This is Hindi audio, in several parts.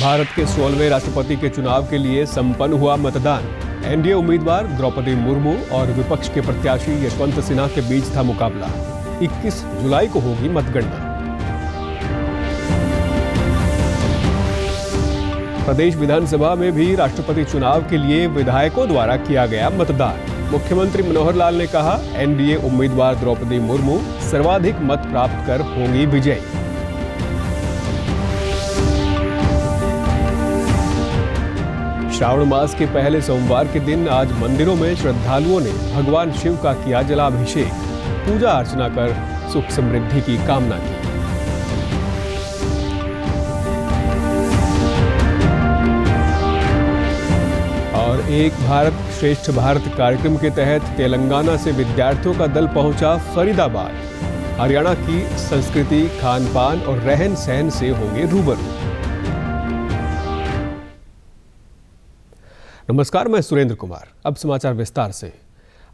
भारत के 16वें राष्ट्रपति के चुनाव के लिए संपन्न हुआ मतदान। एनडीए उम्मीदवार द्रौपदी मुर्मू और विपक्ष के प्रत्याशी यशवंत सिन्हा के बीच था मुकाबला। 21 जुलाई को होगी मतगणना। प्रदेश विधानसभा में भी राष्ट्रपति चुनाव के लिए विधायकों द्वारा किया गया मतदान। मुख्यमंत्री मनोहर लाल ने कहा, एनडीए उम्मीदवार द्रौपदी मुर्मू सर्वाधिक मत प्राप्त कर होंगी विजयी। श्रावण मास के पहले सोमवार के दिन आज मंदिरों में श्रद्धालुओं ने भगवान शिव का किया जलाभिषेक, पूजा अर्चना कर सुख समृद्धि की कामना की। और एक भारत श्रेष्ठ भारत कार्यक्रम के तहत तेलंगाना से विद्यार्थियों का दल पहुंचा फरीदाबाद। हरियाणा की संस्कृति, खान पान और रहन सहन से होंगे रूबरू। नमस्कार, मैं सुरेंद्र कुमार। अब समाचार विस्तार से।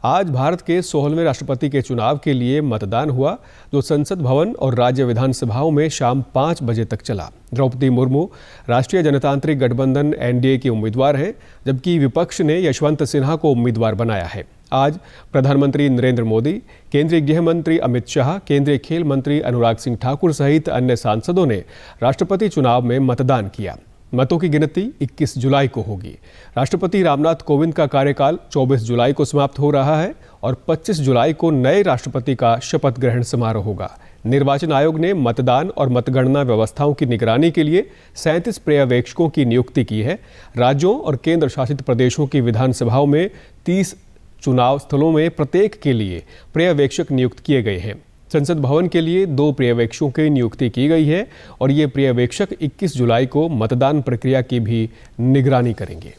आज भारत के 16वें राष्ट्रपति के चुनाव के लिए मतदान हुआ, जो संसद भवन और राज्य विधानसभाओं में शाम 5 बजे तक चला। द्रौपदी मुर्मू राष्ट्रीय जनतांत्रिक गठबंधन एनडीए की उम्मीदवार हैं, जबकि विपक्ष ने यशवंत सिन्हा को उम्मीदवार बनाया है। आज प्रधानमंत्री नरेंद्र मोदी, केंद्रीय गृह मंत्री अमित शाह, केंद्रीय खेल मंत्री अनुराग सिंह ठाकुर सहित अन्य सांसदों ने राष्ट्रपति चुनाव में मतदान किया। मतों की गिनती 21 जुलाई को होगी। राष्ट्रपति रामनाथ कोविंद का कार्यकाल 24 जुलाई को समाप्त हो रहा है और 25 जुलाई को नए राष्ट्रपति का शपथ ग्रहण समारोह होगा। निर्वाचन आयोग ने मतदान और मतगणना व्यवस्थाओं की निगरानी के लिए 37 पर्यवेक्षकों की नियुक्ति की है। राज्यों और केंद्र शासित प्रदेशों की विधानसभाओं में 30 चुनाव स्थलों में प्रत्येक के लिए पर्यवेक्षक नियुक्त किए गए हैं। संसद भवन के लिए 2 पर्यवेक्षकों की नियुक्ति की गई है और ये पर्यवेक्षक 21 जुलाई को मतदान प्रक्रिया की भी निगरानी करेंगे।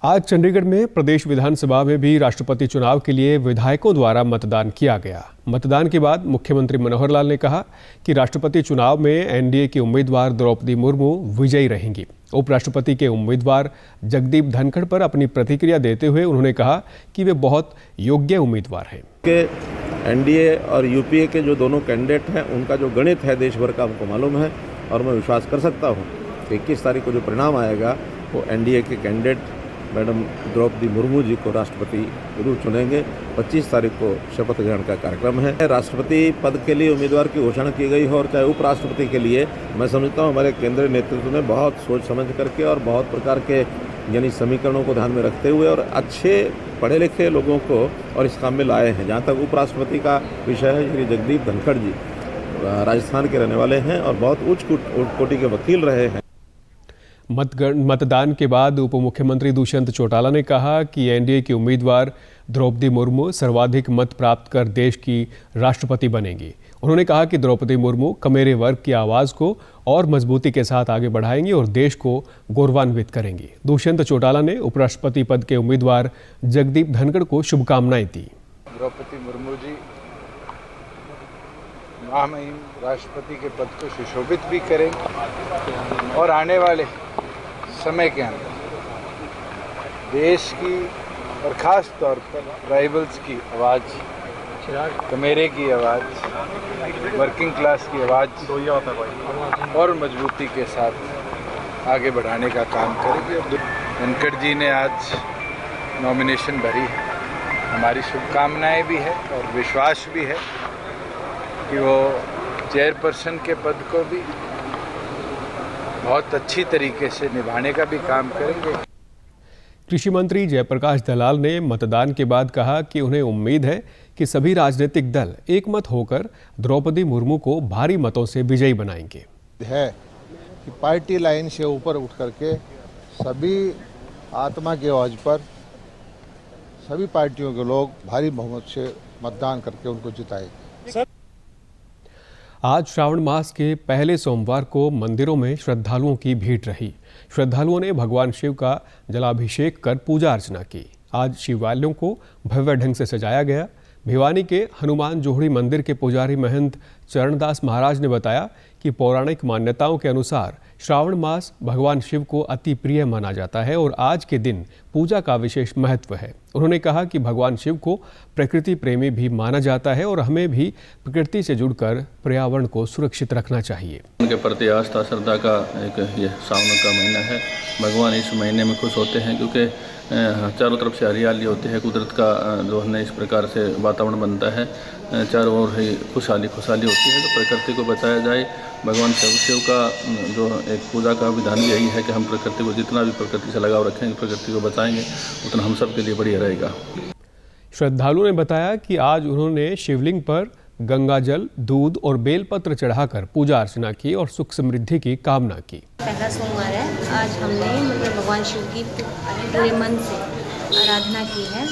आज चंडीगढ़ में प्रदेश विधानसभा में भी राष्ट्रपति चुनाव के लिए विधायकों द्वारा मतदान किया गया। मतदान के बाद मुख्यमंत्री मनोहर लाल ने कहा कि राष्ट्रपति चुनाव में एनडीए की उम्मीदवार द्रौपदी मुर्मू विजयी रहेंगी। उपराष्ट्रपति के उम्मीदवार जगदीप धनखड़ पर अपनी प्रतिक्रिया देते हुए उन्होंने कहा कि वे बहुत योग्य उम्मीदवार हैं। एनडीए और यूपीए के जो दोनों कैंडिडेट हैं, उनका जो गणित है देश भर का हमको मालूम है और मैं विश्वास कर सकता हूं कि 21 तारीख को जो परिणाम आएगा वो एनडीए के कैंडिडेट मैडम द्रौपदी मुर्मू जी को राष्ट्रपति जरूर चुनेंगे। 25 तारीख को शपथ ग्रहण का कार्यक्रम है। राष्ट्रपति पद के लिए उम्मीदवार की घोषणा की गई हो और चाहे उपराष्ट्रपति के लिए, मैं समझता हूँ हमारे केंद्रीय नेतृत्व ने बहुत सोच समझ करके और बहुत प्रकार के यानी समीकरणों को ध्यान में रखते हुए और अच्छे पढ़े लिखे लोगों को और इस काम में लाए हैं। जहाँ तक उपराष्ट्रपति का विषय है, श्री जगदीप धनखड़ जी राजस्थान के रहने वाले हैं और बहुत उच्च कोटि के वकील रहे हैं। मतदान के बाद उप मुख्यमंत्री दुष्यंत चौटाला ने कहा कि एनडीए की उम्मीदवार द्रौपदी मुर्मू सर्वाधिक मत प्राप्त कर देश की राष्ट्रपति बनेंगी। उन्होंने कहा कि द्रौपदी मुर्मू कमेरे वर्ग की आवाज़ को और मजबूती के साथ आगे बढ़ाएंगी और देश को गौरवान्वित करेंगी। दुष्यंत चौटाला ने उपराष्ट्रपति पद के उम्मीदवार जगदीप धनखड़ को शुभकामनाएं दी। द्रौपदी मुर्मू जी महामहिम राष्ट्रपति के पद को सुशोभित भी करेंगे और आने वाले समय के अंदर देश की और ख़ास तौर पर ट्राइबल्स की आवाज़, कमेरे की आवाज़, वर्किंग क्लास की आवाज़ और मजबूती के साथ आगे बढ़ाने का काम करेंगे। धनखड़ जी ने आज नॉमिनेशन भरी है। हमारी शुभकामनाएं भी है और विश्वास भी है कि वो चेयरपर्सन के पद को भी बहुत अच्छी तरीके से निभाने का भी काम करेंगे। कृषि मंत्री जयप्रकाश दलाल ने मतदान के बाद कहा कि उन्हें उम्मीद है कि सभी राजनीतिक दल एकमत होकर द्रौपदी मुर्मू को भारी मतों से विजयी बनाएंगे। है कि पार्टी लाइन से ऊपर उठ करके सभी आत्मा की आवाज पर सभी पार्टियों के लोग भारी बहुमत से मतदान करके उनको जिताएंगे। आज श्रावण मास के पहले सोमवार को मंदिरों में श्रद्धालुओं की भीड़ रही। श्रद्धालुओं ने भगवान शिव का जलाभिषेक कर पूजा अर्चना की। आज शिवालयों को भव्य ढंग से सजाया गया। भिवानी के हनुमान जोहड़ी मंदिर के पुजारी महंत चरणदास महाराज ने बताया कि पौराणिक मान्यताओं के अनुसार श्रावण मास भगवान शिव को अति प्रिय माना जाता है और आज के दिन पूजा का विशेष महत्व है। उन्होंने कहा कि भगवान शिव को प्रकृति प्रेमी भी माना जाता है और हमें भी प्रकृति से जुड़कर पर्यावरण को सुरक्षित रखना चाहिए। उनके प्रति आस्था श्रद्धा का एक ये सावन का महीना है। भगवान इस महीने में खुश होते हैं क्योंकि चारों तरफ से हरियाली होती है, कुदरत का जो है इस प्रकार से वातावरण बनता है, चारों ओर ही खुशहाली होती है। तो प्रकृति को बचाया जाए। भगवान शिव का जो एक पूजा का विधान भी यही है कि हम प्रकृति को जितना भी प्रकृति से लगाव रखेंगे, प्रकृति को बचाएंगे, उतना हम सब के लिए बढ़िया रहेगा। श्रद्धालुओं ने बताया कि आज उन्होंने शिवलिंग पर गंगा जल, दूध और बेलपत्र चढ़ाकर पूजा अर्चना की और सुख समृद्धि की कामना की। पहला सोमवार है, आज हमने भगवान शिव की पूरे मन से आराधना की है,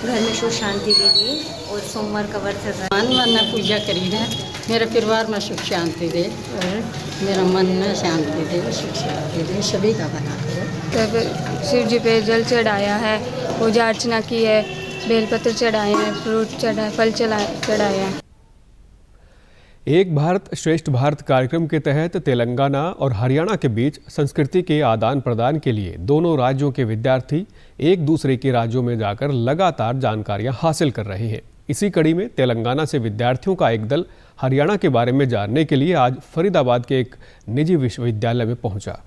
घर में सुख शांति के लिए, और सोमवार का व्रत मन पूजा करी है। मेरे परिवार में सुख शांति दे और मेरा मन में शांति दे, सुख शांति दे, सभी का बना करो। तब शिव जी पे जल चढ़ाया है, पूजा अर्चना की है, बेलपत्र चढ़ाए हैं, फ्रूट चढ़ाए, फल चढ़ाए हैं। एक भारत श्रेष्ठ भारत कार्यक्रम के तहत तेलंगाना और हरियाणा के बीच संस्कृति के आदान प्रदान के लिए दोनों राज्यों के विद्यार्थी एक दूसरे के राज्यों में जाकर लगातार जानकारियां हासिल कर रहे हैं। इसी कड़ी में तेलंगाना से विद्यार्थियों का एक दल हरियाणा के बारे में जानने के लिए आज फरीदाबाद के एक निजी विश्वविद्यालय में पहुंचा।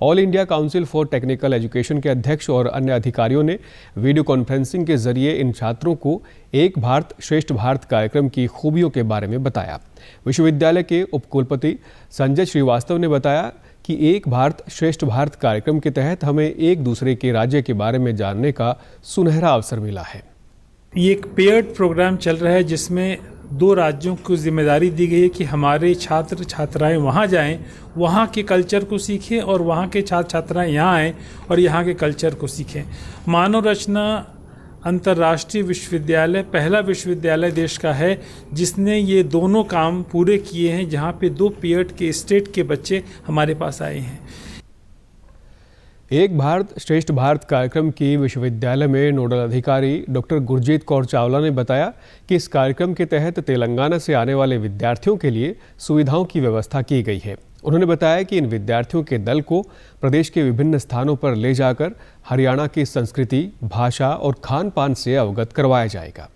All India council for technical education के अध्यक्ष और अन्य अधिकारियों ने वीडियो कॉन्फ्रेंसिंग के जरिए इन छात्रों को एक भारत श्रेष्ठ भारत कार्यक्रम की खूबियों के बारे में बताया। विश्वविद्यालय के उपकुलपति संजय श्रीवास्तव ने बताया कि एक भारत श्रेष्ठ भारत कार्यक्रम के तहत हमें एक दूसरे के राज्य के बारे में जानने का सुनहरा अवसर मिला है। ये एक पेयर्ड प्रोग्राम चल रहा है जिसमें दो राज्यों को जिम्मेदारी दी गई है कि हमारे छात्र छात्राएं वहाँ जाएं, वहाँ के कल्चर को सीखें, और वहाँ के छात्र छात्राएं यहाँ आएँ और यहाँ के कल्चर को सीखें। मानव रचना अंतर्राष्ट्रीय विश्वविद्यालय पहला विश्वविद्यालय देश का है जिसने ये दोनों काम पूरे किए हैं, जहाँ पे दो पीरियड के स्टेट के बच्चे हमारे पास आए हैं। एक भारत श्रेष्ठ भारत कार्यक्रम की विश्वविद्यालय में नोडल अधिकारी डॉक्टर गुरजीत कौर चावला ने बताया कि इस कार्यक्रम के तहत तेलंगाना से आने वाले विद्यार्थियों के लिए सुविधाओं की व्यवस्था की गई है। उन्होंने बताया कि इन विद्यार्थियों के दल को प्रदेश के विभिन्न स्थानों पर ले जाकर हरियाणा की संस्कृति, भाषा और खान पान से अवगत करवाया जाएगा।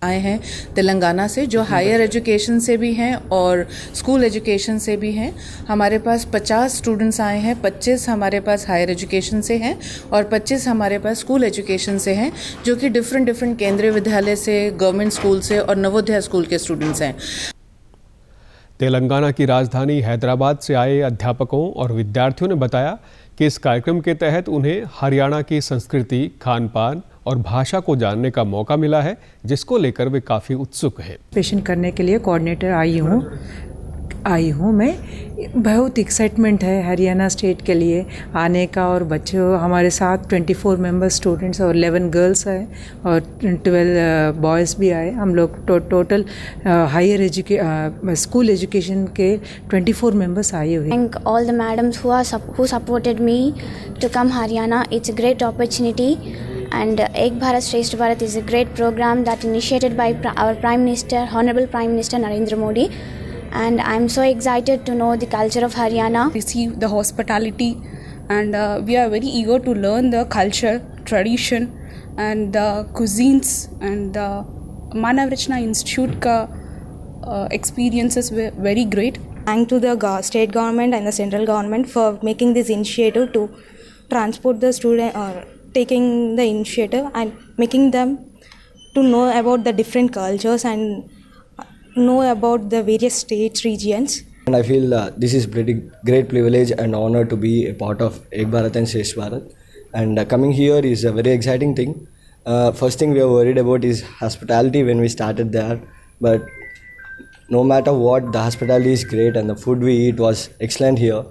आए हैं तेलंगाना से, जो हायर एजुकेशन से भी हैं और स्कूल एजुकेशन से भी हैं। हमारे पास 50 स्टूडेंट्स आए हैं, 25 हमारे पास हायर एजुकेशन से हैं और 25 हमारे पास स्कूल एजुकेशन से हैं, जो कि डिफरेंट केंद्रीय विद्यालय से, गवर्नमेंट स्कूल से और नवोदय स्कूल के स्टूडेंट्स हैं। तेलंगाना की राजधानी हैदराबाद से आए अध्यापकों और विद्यार्थियों ने बताया कि इस कार्यक्रम के तहत उन्हें हरियाणा की संस्कृति, खान पान और भाषा को जानने का मौका मिला है, जिसको लेकर वे काफ़ी उत्सुक हैं। पेशन करने के लिए कोऑर्डिनेटर आई हूँ मैं। बहुत एक्साइटमेंट है हरियाणा स्टेट के लिए आने का, और बच्चों हमारे साथ 24 मेंबर स्टूडेंट्स और 11 गर्ल्स आए और 12 बॉयज़ भी आए। हम लोग टोटल हायर स्कूल एजुकेशन के 24 मेंबर्स आए हुए। Thank all the madams who supported me to come Haryana. It's a great opportunity, and Ek Bharat Shresth Bharat is a great program that initiated by our Prime Minister, Honorable Prime Minister Narendra Modi. And I'm so excited to know the culture of Haryana. Receive the hospitality, and we are very eager to learn the culture, tradition, and the cuisines, and the Manav Rachna Institute ka experiences were very great. Thank to the state government and the central government for making this initiative to transport the student, or taking the initiative and making them to know about the different cultures and know about the various states, regions. And I feel this is pretty great privilege and honor to be a part of Ek Bharat and Shresth Bharat. And coming here is a very exciting thing. First thing we are worried about is hospitality when we started there. But no matter what, the hospitality is great and the food we eat was excellent here.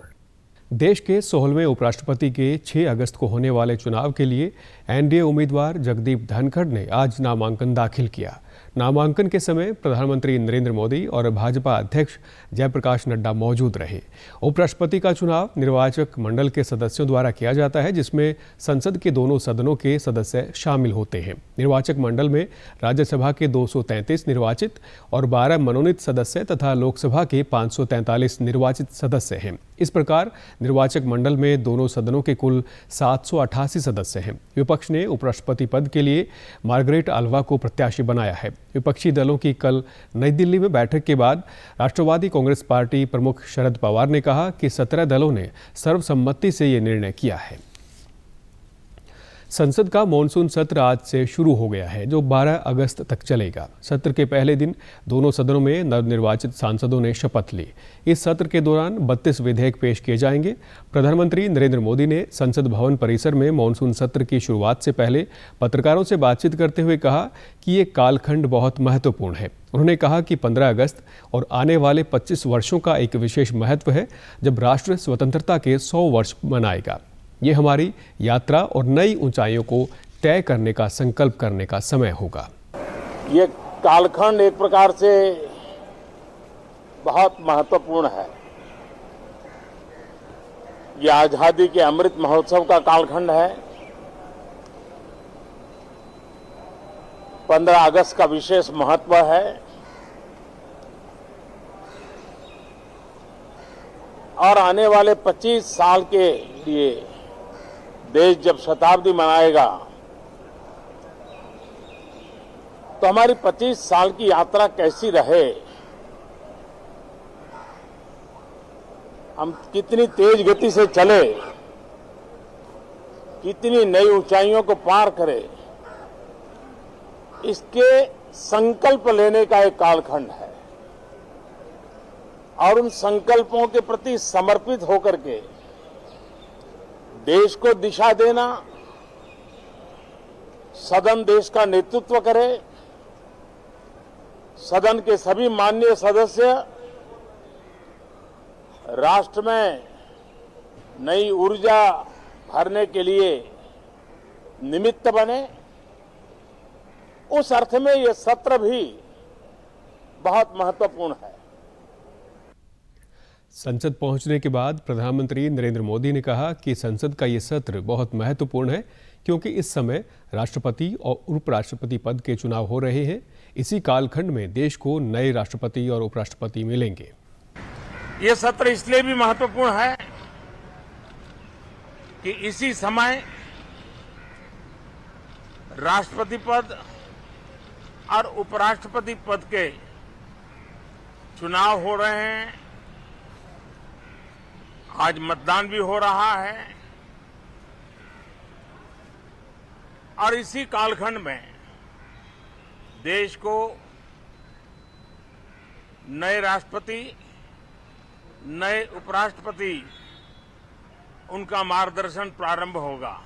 देश के 16वें उपराष्ट्रपति के 6 अगस्त को होने वाले चुनाव के लिए एनडीए उम्मीदवार जगदीप धनखड़ ने आज नामांकन दाखिल किया। नामांकन के समय प्रधानमंत्री नरेंद्र मोदी और भाजपा अध्यक्ष जयप्रकाश नड्डा मौजूद रहे। उपराष्ट्रपति का चुनाव निर्वाचक मंडल के सदस्यों द्वारा किया जाता है, जिसमें संसद के दोनों सदनों के सदस्य शामिल होते हैं। निर्वाचक मंडल में राज्यसभा के 233 निर्वाचित और 12 मनोनीत सदस्य तथा लोकसभा के 543 निर्वाचित सदस्य हैं। इस प्रकार निर्वाचक मंडल में दोनों सदनों के कुल 788 सदस्य हैं। विपक्ष ने उपराष्ट्रपति पद के लिए मार्गरेट आल्वा को प्रत्याशी बनाया है। विपक्षी दलों की कल नई दिल्ली में बैठक के बाद राष्ट्रवादी कांग्रेस पार्टी प्रमुख शरद पवार ने कहा कि 17 दलों ने सर्वसम्मति से ये निर्णय किया है। संसद का मॉनसून सत्र आज से शुरू हो गया है, जो 12 अगस्त तक चलेगा। सत्र के पहले दिन दोनों सदनों में नवनिर्वाचित सांसदों ने शपथ ली। इस सत्र के दौरान 32 विधेयक पेश किए जाएंगे। प्रधानमंत्री नरेंद्र मोदी ने संसद भवन परिसर में मॉनसून सत्र की शुरुआत से पहले पत्रकारों से बातचीत करते हुए कहा कि ये कालखंड बहुत महत्वपूर्ण है। उन्होंने कहा कि 15 अगस्त और आने वाले 25 वर्षों का एक विशेष महत्व है, जब राष्ट्र स्वतंत्रता के 100 वर्ष मनाएगा। ये हमारी यात्रा और नई ऊंचाइयों को तय करने का संकल्प करने का समय होगा। ये कालखंड एक प्रकार से बहुत महत्वपूर्ण है। ये आजादी के अमृत महोत्सव का कालखंड है। 15 अगस्त का विशेष महत्व है और आने वाले 25 साल के लिए देश जब शताब्दी मनाएगा तो हमारी 25 साल की यात्रा कैसी रहे, हम कितनी तेज गति से चले, कितनी नई ऊंचाइयों को पार करें, इसके संकल्प लेने का एक कालखंड है। और उन संकल्पों के प्रति समर्पित होकर के देश को दिशा देना, सदन देश का नेतृत्व करे, सदन के सभी माननीय सदस्य राष्ट्र में नई ऊर्जा भरने के लिए निमित्त बने, उस अर्थ में यह सत्र भी बहुत महत्वपूर्ण है। संसद पहुंचने के बाद प्रधानमंत्री नरेंद्र मोदी ने कहा कि संसद का ये सत्र बहुत महत्वपूर्ण है, क्योंकि इस समय राष्ट्रपति और उपराष्ट्रपति पद के चुनाव हो रहे हैं। इसी कालखंड में देश को नए राष्ट्रपति और उपराष्ट्रपति मिलेंगे। ये सत्र इसलिए भी महत्वपूर्ण है कि इसी समय राष्ट्रपति पद और उपराष्ट्रपति पद के चुनाव हो रहे हैं। आज मतदान भी हो रहा है और इसी कालखंड में देश को नए राष्ट्रपति, नए उपराष्ट्रपति, उनका मार्गदर्शन प्रारंभ होगा।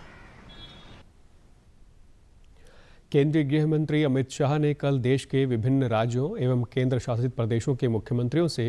केंद्रीय गृह मंत्री अमित शाह ने कल देश के विभिन्न राज्यों एवं केंद्र शासित प्रदेशों के मुख्यमंत्रियों से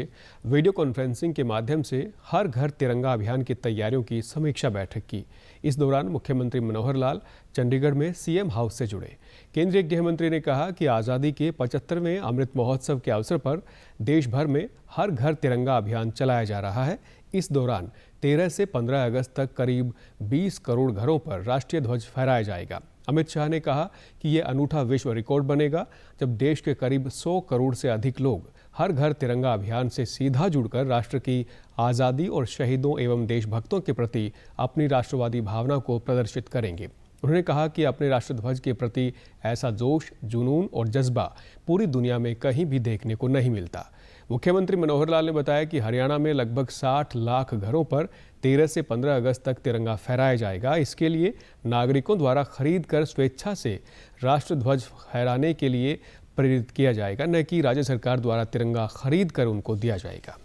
वीडियो कॉन्फ्रेंसिंग के माध्यम से हर घर तिरंगा अभियान की तैयारियों की समीक्षा बैठक की। इस दौरान मुख्यमंत्री मनोहर लाल चंडीगढ़ में सीएम हाउस से जुड़े। केंद्रीय गृह मंत्री ने कहा कि आज़ादी के 75वें अमृत महोत्सव के अवसर पर देश भर में हर घर तिरंगा अभियान चलाया जा रहा है। इस दौरान 13 से 15 अगस्त तक करीब 20 करोड़ घरों पर राष्ट्रीय ध्वज फहराया जाएगा। अमित शाह ने कहा कि ये अनूठा विश्व रिकॉर्ड बनेगा, जब देश के करीब 100 करोड़ से अधिक लोग हर घर तिरंगा अभियान से सीधा जुड़कर राष्ट्र की आज़ादी और शहीदों एवं देशभक्तों के प्रति अपनी राष्ट्रवादी भावना को प्रदर्शित करेंगे। उन्होंने कहा कि अपने राष्ट्रध्वज के प्रति ऐसा जोश, जुनून और जज्बा पूरी दुनिया में कहीं भी देखने को नहीं मिलता। मुख्यमंत्री मनोहर लाल ने बताया कि हरियाणा में लगभग 60 लाख घरों पर 13 से 15 अगस्त तक तिरंगा फहराया जाएगा। इसके लिए नागरिकों द्वारा खरीद कर स्वेच्छा से राष्ट्रध्वज फहराने के लिए प्रेरित किया जाएगा, न कि राज्य सरकार द्वारा तिरंगा खरीद कर उनको दिया जाएगा।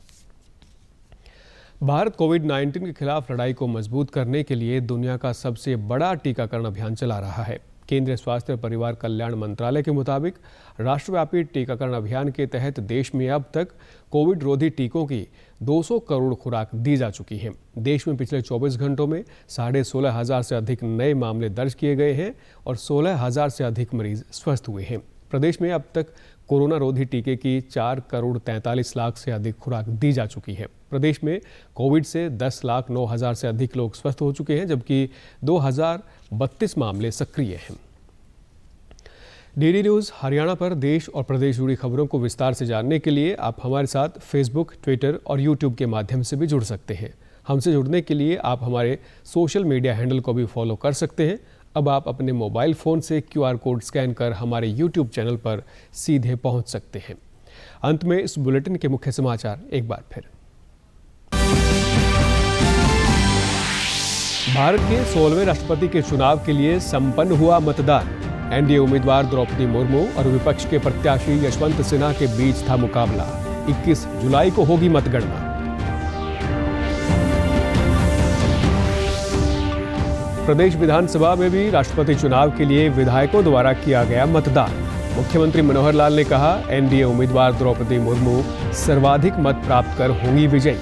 भारत कोविड-19 के खिलाफ लड़ाई को मजबूत करने के लिए दुनिया का सबसे बड़ा टीकाकरण अभियान चला रहा है। केंद्रीय स्वास्थ्य और परिवार कल्याण मंत्रालय के मुताबिक राष्ट्रव्यापी टीकाकरण अभियान के तहत देश में अब तक कोविड रोधी टीकों की 200 करोड़ खुराक दी जा चुकी है। देश में पिछले 24 घंटों में 16,500 से अधिक नए मामले दर्ज किए गए हैं और 16,000 से अधिक मरीज स्वस्थ हुए हैं। प्रदेश में अब तक कोरोना रोधी टीके की 4,43,00,000 से अधिक खुराक दी जा चुकी है। प्रदेश में कोविड से 10,09,000 से अधिक लोग स्वस्थ हो चुके हैं, जबकि 2,032 मामले सक्रिय हैं। डीडी न्यूज़ हरियाणा पर देश और प्रदेश जुड़ी खबरों को विस्तार से जानने के लिए आप हमारे साथ फेसबुक, ट्विटर और यूट्यूब के माध्यम से भी जुड़ सकते हैं। हमसे जुड़ने के लिए आप हमारे सोशल मीडिया हैंडल को भी फॉलो कर सकते हैं। अब आप अपने मोबाइल फ़ोन से QR कोड स्कैन कर हमारे YouTube चैनल पर सीधे पहुंच सकते हैं। अंत में इस बुलेटिन के मुख्य समाचार एक बार फिर। भारत के 16वें राष्ट्रपति के चुनाव के लिए संपन्न हुआ मतदान। एनडीए उम्मीदवार द्रौपदी मुर्मू और विपक्ष के प्रत्याशी यशवंत सिन्हा के बीच था मुकाबला। 21 जुलाई को होगी मतगणना। प्रदेश विधानसभा में भी राष्ट्रपति चुनाव के लिए विधायकों द्वारा किया गया मतदान। मुख्यमंत्री मनोहर लाल ने कहा, एनडीए उम्मीदवार द्रौपदी मुर्मू सर्वाधिक मत प्राप्त कर होंगी विजयी।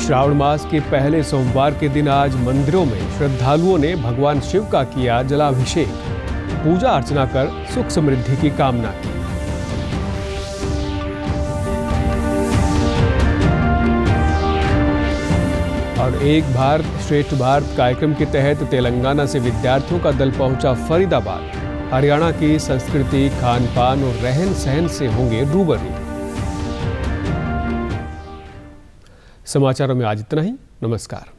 श्रावण मास के पहले सोमवार के दिन आज मंदिरों में श्रद्धालुओं ने भगवान शिव का किया जलाभिषेक। पूजा अर्चना कर सुख समृद्धि की कामना की। और एक भारत श्रेष्ठ भारत कार्यक्रम के तहत तेलंगाना से विद्यार्थियों का दल पहुंचा फरीदाबाद। हरियाणा की संस्कृति, खान पान और रहन सहन से होंगे रूबरू। समाचारों में आज इतना ही। नमस्कार।